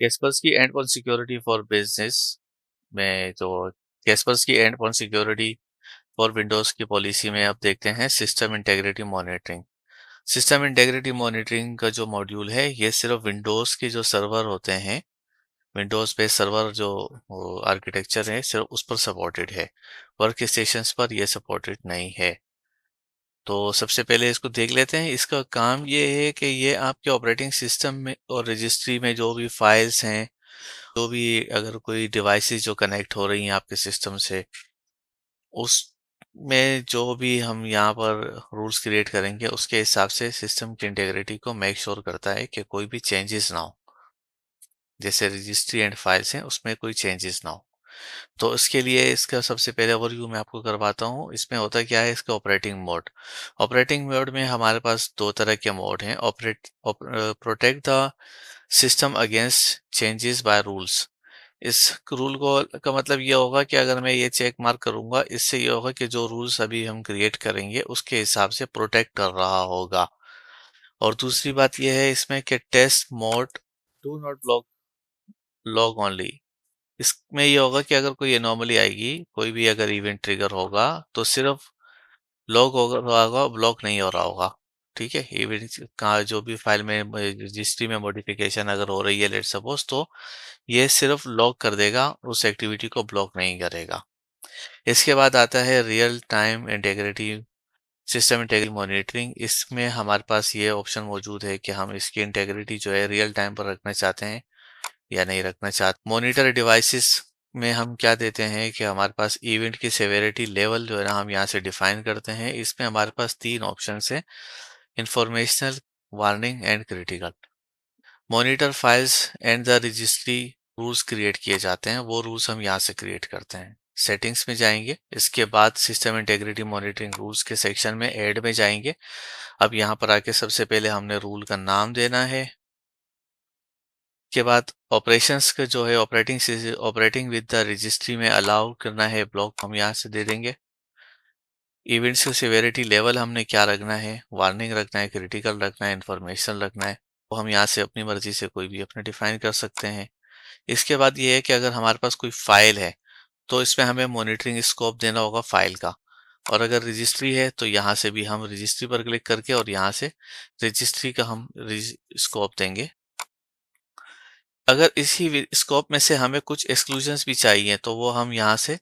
कैस्पर्सकी endpoint security for business में जो कैस्पर्सकी endpoint security for Windows की पॉलिसी में आप देखते हैं system integrity monitoring. System integrity monitoring का जो मॉड्यूल है ये सिर्फ विंडोज के जो सर्वर होते हैं, विंडोज पे सर्वर जो आर्किटेक्चर है सिर्फ उस पर सपोर्टेड है, वर्क स्टेशंस पर ये सपोर्टेड नहीं है। तो सबसे पहले इसको देख लेते हैं। इसका काम ये है कि ये आपके ऑपरेटिंग सिस्टम में और रजिस्ट्री में जो भी फाइल्स हैं, जो भी अगर कोई डिवाइसेस जो कनेक्ट हो रही हैं आपके सिस्टम से, उस में जो भी हम यहाँ पर रूल्स क्रिएट करेंगे उसके हिसाब से सिस्टम की इंटीग्रिटी को मेक श्योर करता है कि कोई भी चेंजेस ना हो। जैसे रजिस्ट्री एंड फाइल्स हैं उसमें कोई चेंजेस ना हो। तो इसके लिए इसका सबसे पहले ओवरव्यू मैं आपको करवाता हूँ। इसमें होता क्या है, इसका ऑपरेटिंग मोड में हमारे पास दो तरह के मोड हैं। Protect the system against changes by rules. इस रूल को का मतलब ये होगा कि अगर मैं ये चेक मार्क करूंगा, इससे ये होगा कि जो रूल्स अभी हम क्रिएट करेंगे उसके हिसाब से प्रोटेक्ट कर रहा होगा। और दूसरी बात ये है इसमें कि test mode do not block log only. इसमें ये होगा कि अगर कोई एनॉमली आएगी, कोई भी अगर इवेंट ट्रिगर होगा तो सिर्फ लॉग होगा, ब्लॉक नहीं हो रहा होगा। ठीक है, इवेंट का जो भी फाइल में रजिस्ट्री में मॉडिफिकेशन अगर हो रही है लेट सपोज, तो ये सिर्फ लॉग कर देगा, उस एक्टिविटी को ब्लॉक नहीं करेगा। इसके बाद आता है real time integrity system integrity monitoring. इसमें हमारे पास ये ऑप्शन मौजूद है कि हम इसकी इंटीग्रिटी जो है रियल टाइम पर रखना चाहते हैं या नहीं रखना चाहते। मॉनिटर डिवाइसेस में हम क्या देते हैं कि हमारे पास इवेंट की सेवेरिटी लेवल जो है ना हम यहाँ से डिफाइन करते हैं। इसमें हमारे पास तीन ऑप्शन है, informational, warning and critical. Monitor files and the registry rules create किए जाते हैं, वो रूल्स हम यहाँ से क्रिएट करते हैं। सेटिंग्स में जाएंगे, इसके बाद सिस्टम इंटीग्रिटी मॉनिटरिंग रूल्स के सेक्शन में ऐड में जाएंगे। अब यहाँ पर आके सबसे पहले हमने रूल का नाम देना है। के बाद ऑपरेशंस का जो है ऑपरेटिंग विद द रजिस्ट्री में अलाउ करना है, ब्लॉक हम यहाँ से दे देंगे। इवेंट्स का सिवेरिटी लेवल हमने क्या रखना है, वार्निंग रखना है, क्रिटिकल रखना है, इंफॉर्मेशन रखना है, वो हम यहाँ से अपनी मर्जी से कोई भी अपने डिफाइन कर सकते हैं। इसके बाद ये है कि अगर हमारे पास कोई फाइल है तो इसमें हमें मॉनिटरिंग स्कोप देना होगा फाइल का। और अगर रजिस्ट्री है तो यहाँ से भी हम रजिस्ट्री पर क्लिक करके और यहाँ से रजिस्ट्री का हम स्कोप देंगे। अगर इसी स्कोप में से हमें कुछ एक्सक्लूजन्स भी चाहिए तो वो हम यहाँ से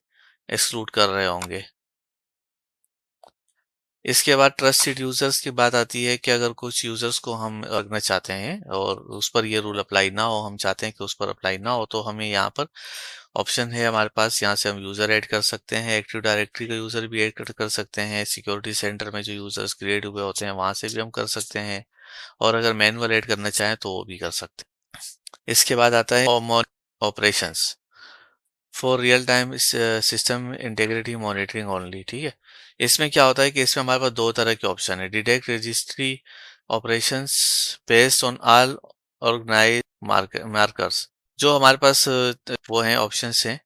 एक्सक्लूड कर रहे होंगे। इसके बाद ट्रस्टेड यूजर्स की बात आती है कि अगर कुछ यूजर्स को हम रखना चाहते हैं और उस पर ये रूल अप्लाई ना हो, हम चाहते हैं कि उस पर अप्लाई ना हो, तो हमें यहाँ पर ऑप्शन है हमारे पास, यहाँ से हम यूजर ऐड कर सकते हैं। एक्टिव डायरेक्टरी का यूजर भी ऐड कर सकते हैं। सिक्योरिटी सेंटर में जो यूजर्स क्रिएट हुए होते हैं वहां से भी हम कर सकते हैं। और अगर मैनुअल ऐड करना चाहें तो वो भी कर सकते हैं। इसके बाद आता है operations for real time system integrity monitoring only. ठीक है, इसमें क्या होता है कि इसमें हमारे पास दो तरह के ऑप्शन है। Detect registry operations based on all organize markers. जो हमारे पास वो हैं ऑप्शंस हैं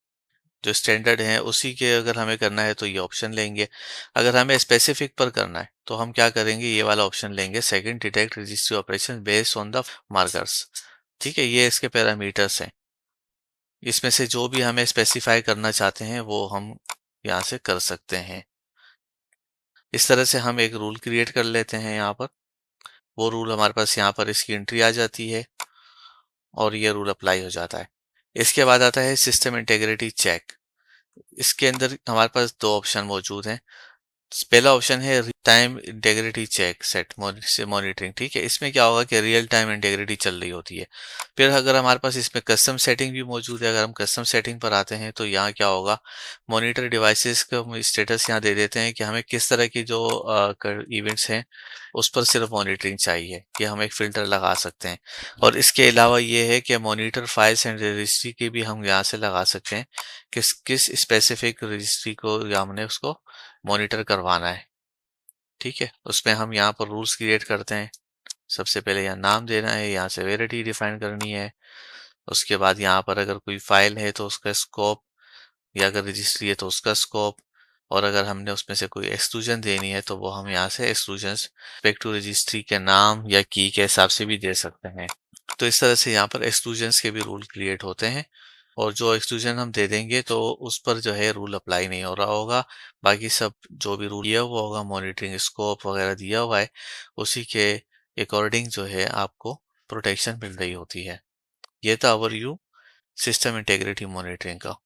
जो स्टैंडर्ड हैं, उसी के अगर हमें करना है तो ये ऑप्शन लेंगे। अगर हमें स्पेसिफिक पर करना है तो हम क्या करेंगे, ये वाला ऑप्शन लेंगे second, detect registry operation based on the markers. ठीक है, ये इसके पैरामीटर्स हैं। इसमें से जो भी हमें स्पेसिफाई करना चाहते हैं वो हम यहाँ से कर सकते हैं। इस तरह से हम एक रूल क्रिएट कर लेते हैं यहाँ पर। वो रूल हमारे पास यहाँ पर इसकी एंट्री आ जाती है और ये रूल अप्लाई हो जाता है। इसके बाद आता है सिस्टम इंटीग्रिटी चेक। इसके अंदर हमारे पास दो ऑप्शन मौजूद हैं। पहला ऑप्शन है टाइम इंटीग्रिटी चेक सेट से मॉनिटरिंग। ठीक है, इसमें क्या होगा कि रियल टाइम इंटीग्रिटी चल रही होती है। फिर अगर हमारे पास इसमें कस्टम सेटिंग भी मौजूद है, अगर हम कस्टम सेटिंग पर आते हैं तो यहाँ क्या होगा, मॉनिटर डिवाइसेस का स्टेटस यहाँ दे देते हैं कि हमें किस तरह की जो इवेंट्स हैं उस पर सिर्फ मॉनिटरिंग चाहिए, कि हम एक फिल्टर लगा सकते हैं। और इसके अलावा ये है कि मॉनिटर फाइल्स एंड रजिस्ट्री की भी हम यहाँ से लगा सकते हैं, किस किस स्पेसिफिक रजिस्ट्री को हमने उसको मॉनिटर करवाना है। ठीक है, उसमें हम यहाँ पर रूल्स क्रिएट करते हैं। सबसे पहले यहाँ नाम देना है, यहाँ सेवेरिटी डिफाइन करनी है। उसके बाद यहाँ पर अगर कोई फाइल है तो उसका स्कोप, या अगर रजिस्ट्री है तो उसका स्कोप, और अगर हमने उसमें से कोई एक्सक्लूजन देनी है तो वो हम यहाँ से एक्सक्लूजन रिस्पेक्ट टू रजिस्ट्री के नाम या की के हिसाब से भी दे सकते हैं। तो इस तरह से यहाँ पर एक्सक्लूजन्स के भी रूल क्रिएट होते हैं, और जो एक्सक्लूजन हम दे देंगे तो उस पर जो है रूल अप्लाई नहीं हो रहा होगा। बाकी सब जो भी रूल दिया हुआ होगा, मॉनिटरिंग स्कोप वगैरह दिया हुआ है, उसी के अकॉर्डिंग जो है आपको प्रोटेक्शन मिल रही होती है। ये था ओवरव्यू सिस्टम इंटीग्रिटी मॉनिटरिंग का।